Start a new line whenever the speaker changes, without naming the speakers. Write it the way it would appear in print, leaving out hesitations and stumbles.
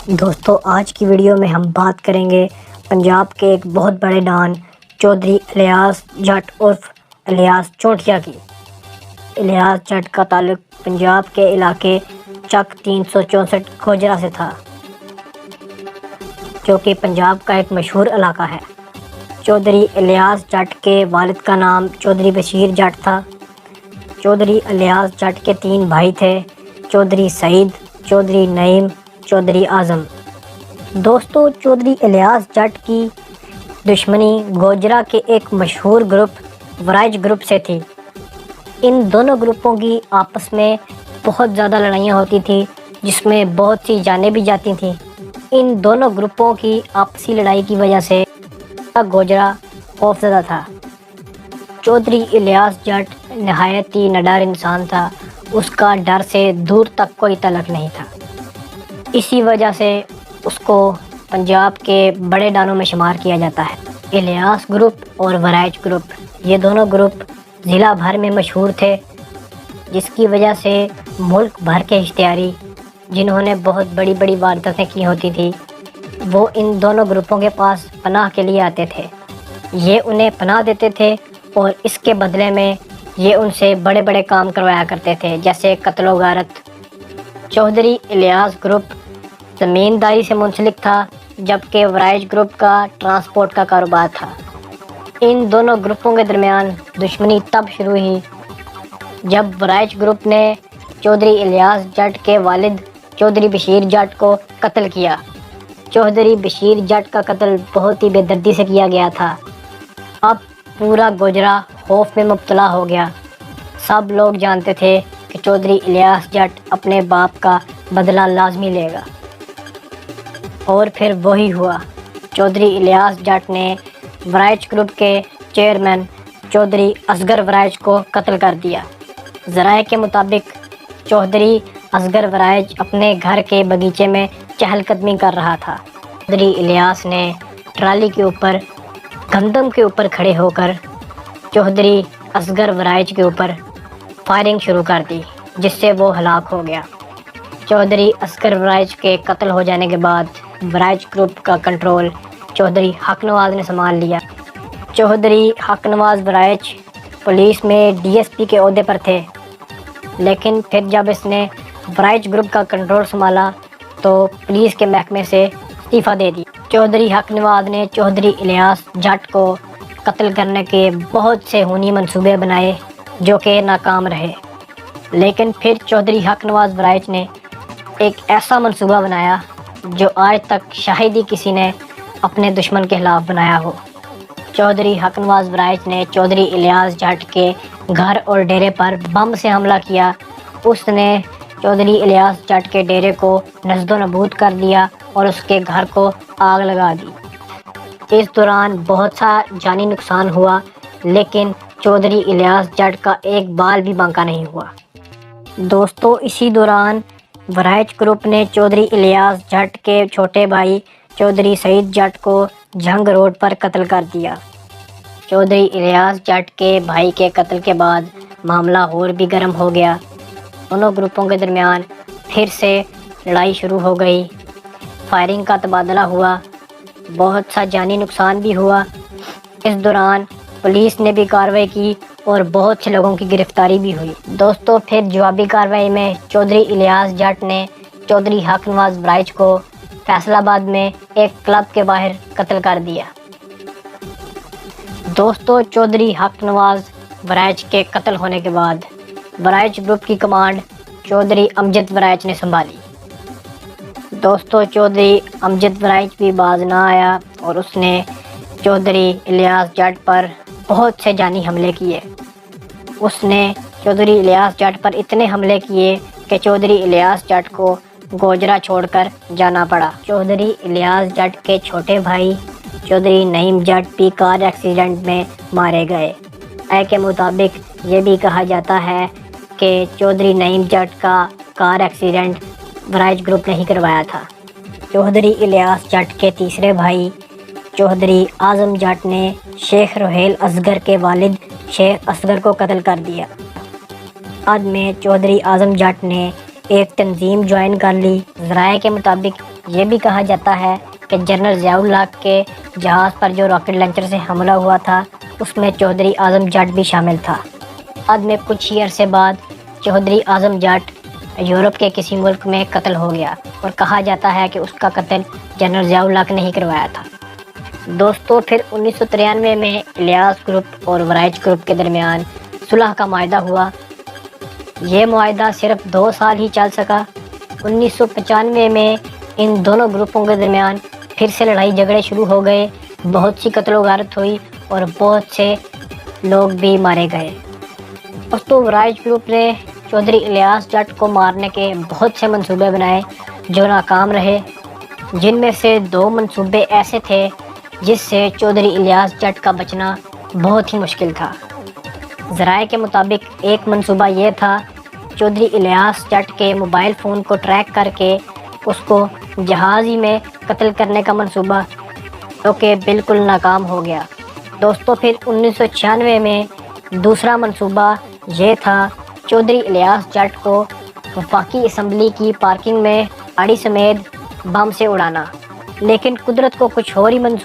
دوستو آج کی ویڈیو میں ہم بات کریں گے پنجاب کے ایک بہت بڑے ڈان چودھری الیاس جٹ عرف الیاس چونٹیا کی۔ الیاس جٹ کا تعلق پنجاب کے علاقے چک 364 گوجرا سے تھا، جو کہ پنجاب کا ایک مشہور علاقہ ہے۔ چودھری الیاس جٹ کے والد کا نام چودھری بشیر جٹ تھا۔ چودھری الیاس جٹ کے 3 بھائی تھے: چودھری سعید، چودھری نعیم، چودھری اعظم۔ دوستو چودھری الیاس جٹ کی دشمنی گوجرا کے ایک مشہور گروپ ورائج گروپ سے تھی۔ ان دونوں گروپوں کی آپس میں بہت زیادہ لڑائیاں ہوتی تھی، جس میں بہت سی جانیں بھی جاتی تھیں۔ ان دونوں گروپوں کی آپسی لڑائی کی وجہ سے گوجرا خوفزدہ تھا۔ چودھری الیاس جٹ نہایت ہی نڈر انسان تھا، اس کا ڈر سے دور تک کوئی تعلق نہیں تھا۔ اسی وجہ سے اس کو پنجاب کے بڑے ڈانوں میں شمار کیا جاتا ہے۔ الیاس گروپ اور ورائج گروپ، یہ دونوں گروپ ضلع بھر میں مشہور تھے، جس کی وجہ سے ملک بھر کے اشتہاری جنہوں نے بہت بڑی بڑی وارداتیں کی ہوتی تھی، وہ ان دونوں گروپوں کے پاس پناہ کے لیے آتے تھے۔ یہ انہیں پناہ دیتے تھے اور اس کے بدلے میں یہ ان سے بڑے بڑے کام کروایا کرتے تھے، جیسے قتل و غارت۔ چودھری الیاس گروپ زمینداری سے منسلک تھا، جبکہ ورائج گروپ کا ٹرانسپورٹ کا کاروبار تھا۔ ان دونوں گروپوں کے درمیان دشمنی تب شروع ہوئی جب ورائج گروپ نے چودھری الیاس جٹ کے والد چودھری بشیر جٹ کو قتل کیا۔ چودھری بشیر جٹ کا قتل بہت ہی بے دردی سے کیا گیا تھا۔ اب پورا گوجرا خوف میں مبتلا ہو گیا۔ سب لوگ جانتے تھے کہ چودھری الیاس جٹ اپنے باپ کا بدلہ لازمی لے گا، اور پھر وہی ہوا۔ چودھری الیاس جٹ نے ورائج گروپ کے چیئرمین چودھری اصغر ورائج کو قتل کر دیا۔ ذرائع کے مطابق چودھری اصغر ورائج اپنے گھر کے باغیچے میں چہل قدمی کر رہا تھا۔ چودھری الیاس نے ٹرالی کے اوپر گندم کے اوپر کھڑے ہو کر چودھری اصغر ورائج کے اوپر فائرنگ شروع کر دی، جس سے وہ ہلاک ہو گیا۔ چودھری اصغر ورائج کے قتل ہو جانے کے بعد ورائج گروپ کا کنٹرول چودھری حق نواز نے سنبھال لیا۔ چودھری حق نواز ورائج پولیس میں ڈی ایس پی کے عہدے پر تھے، لیکن پھر جب اس نے ورائج گروپ کا کنٹرول سنبھالا تو پولیس کے محکمے سے استعفیٰ دے دی۔ چودھری حق نواز نے چودھری الیاس جٹ کو قتل کرنے کے بہت سے خونی منصوبے بنائے، جو کہ ناکام رہے۔ لیکن پھر چودھری حق نواز ورائج نے ایک ایسا منصوبہ بنایا جو آج تک شاید ہی کسی نے اپنے دشمن کے خلاف بنایا ہو۔ چودھری حق نواز ورائج نے چودھری الیاس جٹ کے گھر اور ڈیرے پر بم سے حملہ کیا۔ اس نے چودھری الیاس جٹ کے ڈیرے کو نشت و نابود کر دیا اور اس کے گھر کو آگ لگا دی۔ اس دوران بہت سا جانی نقصان ہوا، لیکن چودھری الیاس جٹ کا ایک بال بھی بانکا نہیں ہوا۔ دوستو اسی دوران ورائج گروپ نے چودھری الیاس جٹ کے چھوٹے بھائی چودھری سعید جٹ کو جھنگ روڈ پر قتل کر دیا۔ چودھری الیاس جٹ کے بھائی کے قتل کے بعد معاملہ اور بھی گرم ہو گیا۔ دونوں گروپوں کے درمیان پھر سے لڑائی شروع ہو گئی، فائرنگ کا تبادلہ ہوا، بہت سا جانی نقصان بھی ہوا۔ اس دوران پولیس نے بھی کارروائی کی اور بہت سے لوگوں کی گرفتاری بھی ہوئی۔ دوستو پھر جوابی کارروائی میں چودھری الیاس جٹ نے چودھری حق نواز ورائج کو فیصل آباد میں ایک کلب کے باہر قتل کر دیا۔ دوستو چودھری حق نواز ورائج کے قتل ہونے کے بعد ورائج گروپ کی کمانڈ چودھری امجد ورائج نے سنبھالی۔ دوستو چودھری امجد ورائج بھی باز نہ آیا اور اس نے چودھری الیاس جٹ پر بہت سے جانی حملے کیے۔ اس نے چودھری الیاس جٹ پر اتنے حملے کیے کہ چودھری الیاس جٹ کو گوجرا چھوڑ کر جانا پڑا۔ چودھری الیاس جٹ کے چھوٹے بھائی چودھری نعیم جٹ بھی کار ایکسیڈنٹ میں مارے گئے۔ اے کے مطابق یہ بھی کہا جاتا ہے کہ چودھری نعیم جٹ کا کار ایکسیڈنٹ ورائج گروپ نے ہی کروایا تھا۔ چودھری الیاس جٹ کے تیسرے بھائی چودھری اعظم جٹ نے شیخ رحیل اصغر کے والد شیخ اصغر کو قتل کر دیا۔ بعد میں چودھری اعظم جٹ نے ایک تنظیم جوائن کر لی۔ ذرائع کے مطابق یہ بھی کہا جاتا ہے کہ جنرل ضیاء الحق کے جہاز پر جو راکٹ لانچر سے حملہ ہوا تھا اس میں چودھری اعظم جٹ بھی شامل تھا۔ بعد میں کچھ ہی عرصے بعد چودھری اعظم جٹ یورپ کے کسی ملک میں قتل ہو گیا اور کہا جاتا ہے کہ اس کا قتل جنرل ضیاء الحق نے ہی کروایا تھا۔ دوستو پھر 1993 میں الیاس گروپ اور ورائچ گروپ کے درمیان صلح کا معاہدہ ہوا۔ یہ معاہدہ صرف 2 سال ہی چل سکا۔ 1995 میں ان دونوں گروپوں کے درمیان پھر سے لڑائی جھگڑے شروع ہو گئے، بہت سی قتل و غارت ہوئی اور بہت سے لوگ بھی مارے گئے۔ دوستو ورائچ گروپ نے چودھری الیاس جٹ کو مارنے کے بہت سے منصوبے بنائے جو ناکام رہے، جن میں سے 2 منصوبے ایسے تھے جس سے چودھری الیاس جٹ کا بچنا بہت ہی مشکل تھا۔ ذرائع کے مطابق ایک منصوبہ یہ تھا چودھری الیاس جٹ کے موبائل فون کو ٹریک کر کے اس کو جہاز ہی میں قتل کرنے کا منصوبہ، جو کہ بالکل ناکام ہو گیا۔ دوستو پھر 1996 میں دوسرا منصوبہ یہ تھا چودھری الیاس جٹ کو وفاقی اسمبلی کی پارکنگ میں گاڑی سمیت بم سے اڑانا، لیکن قدرت کو کچھ اور ہی منصوبہ